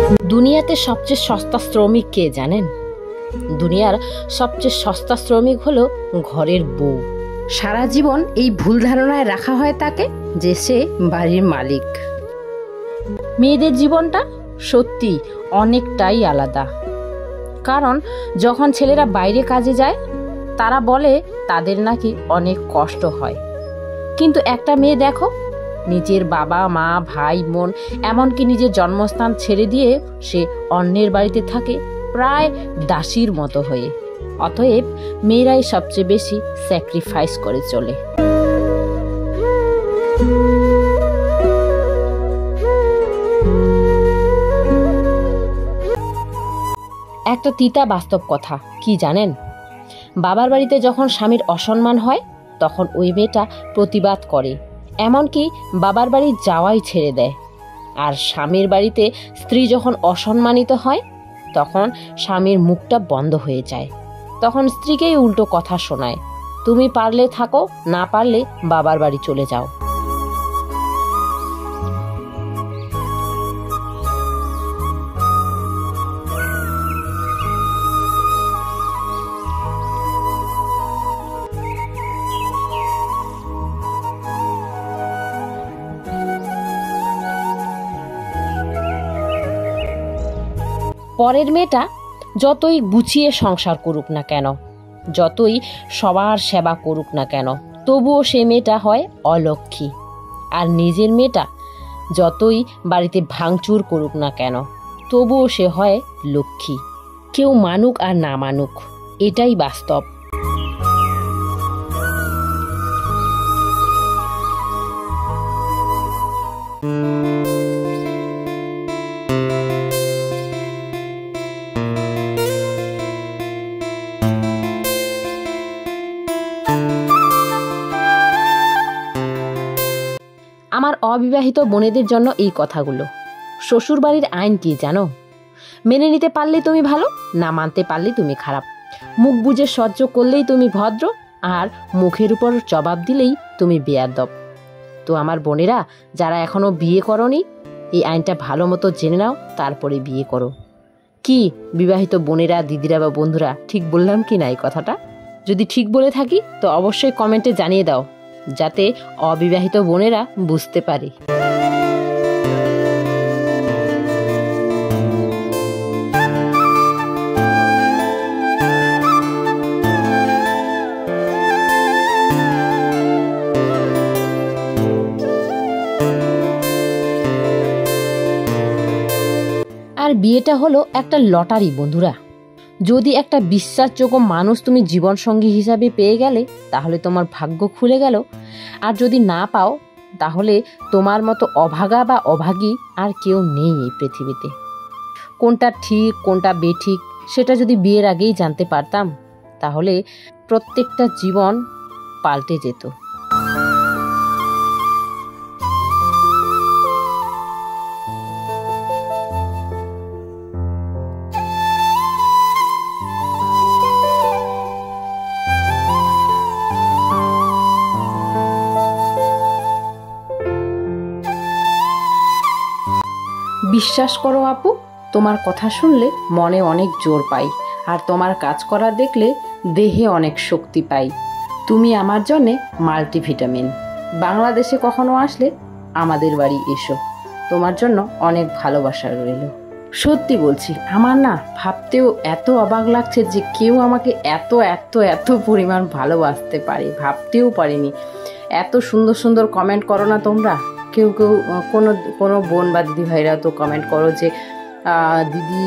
দুনিয়াতে সবচেয়ে সস্তা শ্রমিক কে জানেন? দুনিয়ার সবচেয়ে সস্তা শ্রমিক হলো ঘরের বউ। সারা জীবন এই ভুল ধারণায় রাখা হয় তাকে যে সে বাড়ির মালিক। মেয়েদের জীবনটা সত্যি অনেকটাই আলাদা। কারণ যখন ছেলেরা বাইরে কাজে যায় তারা বলে তাদের নাকি অনেক কষ্ট হয়, কিন্তু একটা মেয়ে দেখো, নিজের বাবা মা ভাই বোন এমনকি নিজের জন্মস্থান ছেড়ে দিয়ে সে অন্যের বাড়িতে থাকে প্রায় দাসীর মতো হয়ে। অতএব মেয়েরাই সবচেয়ে বেশি স্যাক্রিফাইস করে চলে। একটা তিতা বাস্তব কথা কি জানেন? বাবার বাড়িতে যখন স্বামীর অসম্মান হয় তখন ওই মেয়েটা প্রতিবাদ করে, এমনকি বাবার বাড়ি যাওয়াই ছেড়ে দেয়। আর স্বামীর বাড়িতে স্ত্রী যখন অসম্মানিত হয় তখন স্বামীর মুখটা বন্ধ হয়ে যায়। তখন স্ত্রীকেই উল্টো কথা শোনায়, তুমি পারলে থাকো, না পারলে বাবার বাড়ি চলে যাও। পরের মেয়েটা যতই গুছিয়ে সংসার করুক না কেন, যতই সবার সেবা করুক না কেন, তবুও সে মেয়েটা হয় অলক্ষ্মী। আর নিজের মেয়েটা যতই বাড়িতে ভাঙচুর করুক না কেন, তবুও সে হয় লক্ষ্মী। কেউ মানুক আর না মানুক, এটাই বাস্তব। আমার অবিবাহিত বোনেদের জন্য এই কথাগুলো। শ্বশুর বাড়ির আইন কি জানো? মেনে নিতে পারলেই তুমি ভালো, না মানতে পারলেই তুমি খারাপ। মুখ বুজে সহ্য করলেই তুমি ভদ্র, আর মুখের উপর জবাব দিলেই তুমি বেয়াদব। তো আমার বোনেরা যারা এখনো বিয়ে করনি, এই আইনটা ভালো মতো জেনে নাও, তারপরে বিয়ে করো। কি বিবাহিত বোনেরা, দিদিরা বা বন্ধুরা, ঠিক বললাম কি না এই কথাটা? যদি ঠিক বলে থাকি তো অবশ্যই কমেন্টে জানিয়ে দাও, যাতে অবিবাহিত বোনেরা বুঝতে পারে। আর বিয়েটা হলো একটা লটারি বন্ধুরা। যদি একটা বিশ্বাসযোগ্য মানুষ তুমি জীবনসঙ্গী হিসাবে পেয়ে গেলে তাহলে তোমার ভাগ্য খুলে গেল। আর যদি না পাও তাহলে তোমার মতো অভাগা বা অভাগী আর কেউ নেই এই পৃথিবীতে। কোনটা ঠিক কোনটা বেঠিক সেটা যদি বিয়ের আগেই জানতে পারতাম তাহলে প্রত্যেকটা জীবন পাল্টে যেত। বিশ্বাস করো আপু, তোমার কথা শুনলে মনে অনেক জোর পাই, আর তোমার কাজ করা দেখলে দেহে অনেক শক্তি পাই। তুমি আমার জন্যে মাল্টিভিটামিন। বাংলাদেশে কখনো আসলে আমাদের বাড়ি এসো, তোমার জন্য অনেক ভালোবাসা রইল। সত্যি বলছি, আমার না ভাবতেও এত অবাক লাগছে যে কেউ আমাকে এত এত এত পরিমাণ ভালোবাসতে পারে, ভাবতেও পারিনি। এত সুন্দর সুন্দর কমেন্ট করো না তোমরা। কেউ কেউ কোনো বোন বা দিদি ভাইরা তো কমেন্ট করো যে দিদি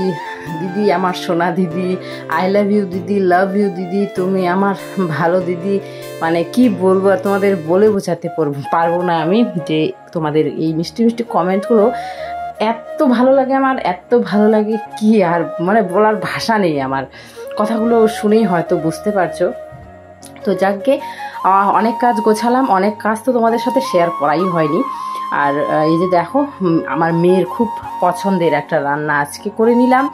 দিদি আমার সোনা দিদি, আই লাভ ইউ দিদি, লাভ ইউ দিদি, তুমি আমার ভালো দিদি। মানে কি বলবো, আর তোমাদের বলে বোঝাতে পারবো না আমি যে তোমাদের এই মিষ্টি মিষ্টি কমেন্টগুলো এত ভালো লাগে আমার, এত ভালো লাগে কি আর মানে বলার ভাষা নেই আমার। কথাগুলো শুনেই হয়তো বুঝতে পারছো। তো যাকে অনেক কাজ গোছালাম, অনেক কাজ তো তোমাদের সাথে শেয়ার করাই হয়নি। আর এই যে দেখো, আমার মেয়ের খুব পছন্দের একটা রান্না আজকে করে নিলাম,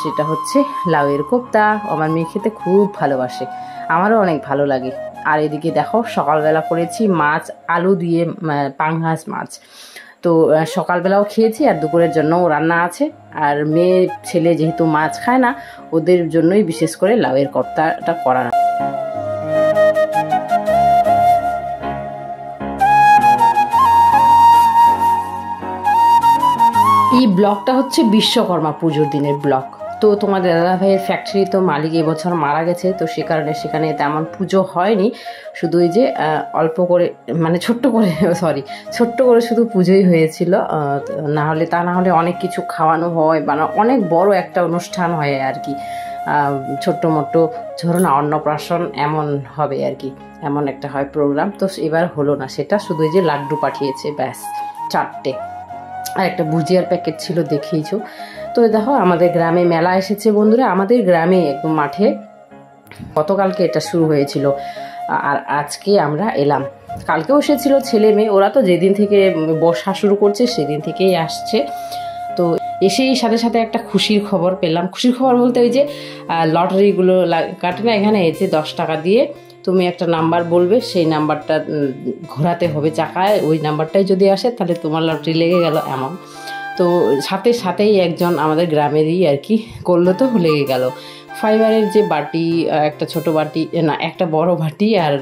সেটা হচ্ছে লাউয়ের কোপ্তা। আমার মেয়ে খেতে খুব ভালোবাসে, আমারও অনেক ভালো লাগে। আর এদিকে দেখো সকালবেলা করেছি মাছ আলু দিয়ে, পাঙ্গাস মাছ। তো সকালবেলাও খেয়েছি আর দুপুরের জন্যও রান্না আছে। আর মেয়ে ছেলে যেহেতু মাছ খায় না, ওদের জন্যই বিশেষ করে লাউয়ের কর্তাটা করা। এই ব্লগটা হচ্ছে বিশ্বকর্মা পুজোর দিনের ব্লগ। তো তোমাদের দাদাভাইয়ের ফ্যাক্টরি তো মালিক এবছর মারা গেছে, তো সে কারণে সেখানে তেমন পুজো হয়নি, শুধু ওই যে অল্প করে মানে ছোট্ট করে শুধু পুজোই হয়েছিল। না হলে অনেক কিছু খাওয়ানো হয় বা অনেক বড় একটা অনুষ্ঠান হয় আর কি, ছোট্ট মোট্ট ধরো না অন্নপ্রাশন এমন হবে আর কি, এমন একটা হয় প্রোগ্রাম। তো এবার হলো না সেটা, শুধু যে লাড্ডু পাঠিয়েছে ব্যাস 4টে, আর একটা ভুজিয়ার প্যাকেট ছিল দেখিয়েছো। তো দেখো আমাদের গ্রামে মেলা এসেছে বন্ধুরা, আমাদের গ্রামে একদম মাঠে। গতকালকে এটা শুরু হয়েছিল আর আজকে আমরা এলাম। কালকেও এসেছিল ছেলে মেয়ে, ওরা তো যেদিন থেকে বর্ষা শুরু করছে সেদিন থেকেই আসছে। তো এসেই সাথে সাথে একটা খুশির খবর পেলাম। খুশির খবর বলতে ওই যে লটারিগুলো কাটে না, এখানে এসে 10 টাকা দিয়ে তুমি একটা নাম্বার বলবে, সেই নাম্বারটা ঘোরাতে হবে চাকায়, ওই নাম্বারটাই যদি আসে তাহলে তোমার লটারি লেগে গেল এমন। তো সাথেই একজন আমাদের গ্রামেরই আর কি করলো, তো লেগে গেল। ফাইবারের যে বাটি, একটা ছোট বাটি না একটা বড় বাটি আর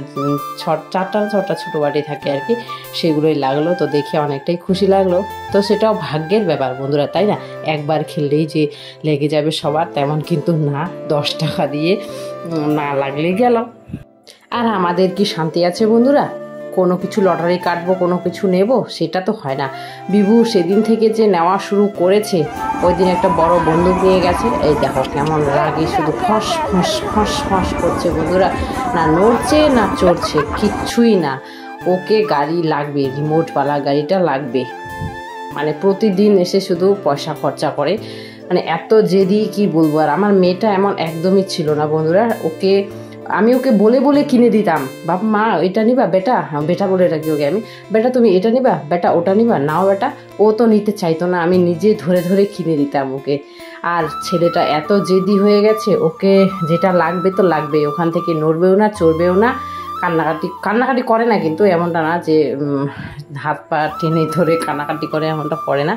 6টা ছোট বাটি থাকে আর কি, সেগুলোই লাগলো। তো দেখে অনেকটাই খুশি লাগলো। তো সেটাও ভাগ্যের ব্যাপার বন্ধুরা, তাই না? একবার খেললেই যে লেগে যাবে সবার তেমন কিন্তু না, 10 টাকা দিয়ে না লাগলে গেল। আর আমাদের কি শান্তি আছে বন্ধুরা? কোনো কিছু লটারি কাটবো, কোনো কিছু নেব, সেটা তো হয় না। বিভু সেদিন থেকে যে নেওয়া শুরু করেছে, ওই দিন একটা বড় বন্দুক নিয়ে গেছে, এই দেখো কেমন রাগে শুধু ফস ফস ফস ফস করছে বন্ধুরা, না নড়ছে না চড়ছে, কিচ্ছুই না। ওকে গাড়ি লাগবে, রিমোটওয়ালা গাড়িটা লাগবে, মানে প্রতিদিন এসে শুধু পয়সা খরচা করে, মানে এত জেদি কি বলবো। আর আমার মেয়েটা এমন একদমই ছিল না বন্ধুরা, আমি ওকে বলে বলে কিনে দিতাম, বাবা মা এটা নিবা বেটা, হ্যাঁ বেটা বলে রাখি ওকে আমি, বেটা তুমি এটা নিবা, বেটা ওটা নিবা, নাও বেটা। ও তো নিতে চাইতো না, আমি নিজে ধরে ধরে কিনে দিতাম ওকে। আর ছেলেটা এত জেদি হয়ে গেছে, ওকে যেটা লাগবে তো লাগবে, ওখান থেকে নড়বেও না চড়বেও না। কান্নাকাটি করে না কিন্তু, এমনটা না যে হাত পা টেনে ধরে কান্নাকাটি করে, এমনটা করে না,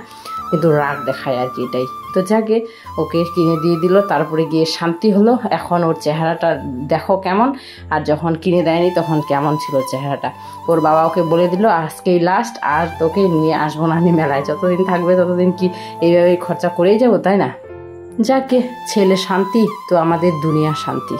কিন্তু রাগ দেখায় আর কি, এটাই। তো যাকে ওকে কিনে দিয়ে দিল, তারপরে গিয়ে শান্তি হলো। এখন ওর চেহারাটা দেখো কেমন, আর যখন কিনে দেয়নি তখন কেমন ছিল চেহারাটা। ওর বাবা ওকে বলে দিল আজকেই লাস্ট, আর তোকে নিয়ে আসবো না আমি মেলায়, যতদিন থাকবে ততদিন কি এইভাবেই খরচা করেই যাবো, তাই না? যাকে ছেলে শান্তি, তো আমাদের দুনিয়া শান্তি।